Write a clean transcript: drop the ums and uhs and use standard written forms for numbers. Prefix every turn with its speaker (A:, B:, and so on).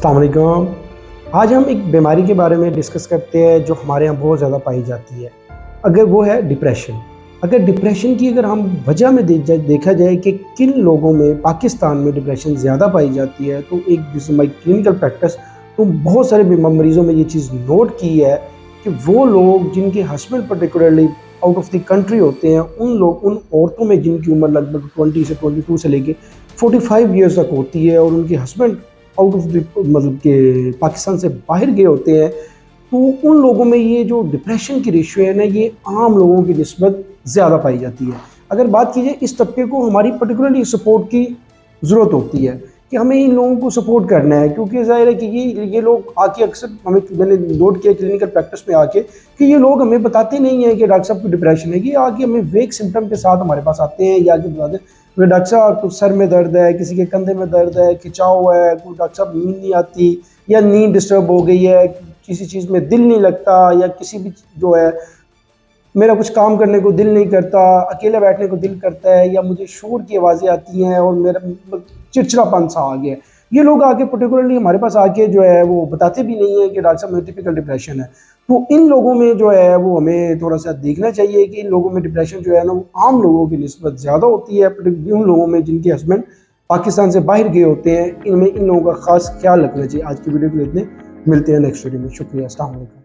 A: अस्सलाम वालेकुम। आज हम एक बीमारी के बारे में डिस्कस करते हैं जो हमारे यहाँ बहुत ज़्यादा पाई जाती है। अगर वो है डिप्रेशन। अगर डिप्रेशन की अगर हम वजह में देखा जाए कि किन लोगों में पाकिस्तान में डिप्रेशन ज़्यादा पाई जाती है, तो एक दिस माई क्लिनिकल प्रैक्टिस, तो बहुत सारे मरीज़ों में ये चीज़ नोट की है कि वो लोग जिनके husband particularly out of the country होते हैं, उन औरतों में जिनकी उम्र लगभग 20 से 22 से लेके 45 ईयर्स तक होती है और उनके हस्बैंड आउट ऑफ द मतलब के पाकिस्तान से बाहर गए होते हैं, तो उन लोगों में ये जो डिप्रेशन की रेशियो है ना, ये आम लोगों की निस्बत ज़्यादा पाई जाती है। अगर बात की जाए इस तबके को हमारी पर्टिकुलरली सपोर्ट की ज़रूरत होती है कि हमें इन लोगों को सपोर्ट करना है, क्योंकि ज़ाहिर है कि ये लोग आके अक्सर मैंने नोट किया क्लिनिकल प्रैक्टिस में आके कि ये लोग हमें बताते नहीं हैं कि डॉक्टर साहब को डिप्रेशन है। कि आके हमें वेक सिम्टम के साथ हमारे पास आते हैं या आके बताते हैं डॉक्टर साहब कुछ सर में दर्द है, किसी के कंधे में दर्द है, खिंचाव है, कोई डॉक्टर साहब नींद नहीं आती या नींद डिस्टर्ब हो गई है, किसी चीज़ में दिल नहीं लगता या किसी भी जो है मेरा कुछ काम करने को दिल नहीं करता, अकेले बैठने को दिल करता है, या मुझे शोर की आवाज़ें आती हैं और मेरा चिड़चिड़ापन सा आ गया है। ये लोग आके पर्टिकुलरली हमारे पास आके जो है वो बताते भी नहीं है कि डॉक्टर साहब मुझे टिपिकल डिप्रेशन है। तो इन लोगों में जो है वो हमें थोड़ा-सा देखना चाहिए कि इन लोगों में डिप्रेशन जो है ना, वो आम लोगों की निस्बत ज़्यादा होती है, उन लोगों में जिनके हस्बैंड पाकिस्तान से बाहर गए होते हैं। इनमें इन लोगों का ख़ास ख़्याल रखना चाहिए। आज की वीडियो के लिए इतने, मिलते हैं नेक्स्ट वीडियो में। शुक्रिया, अस्सलाम वालेकुम।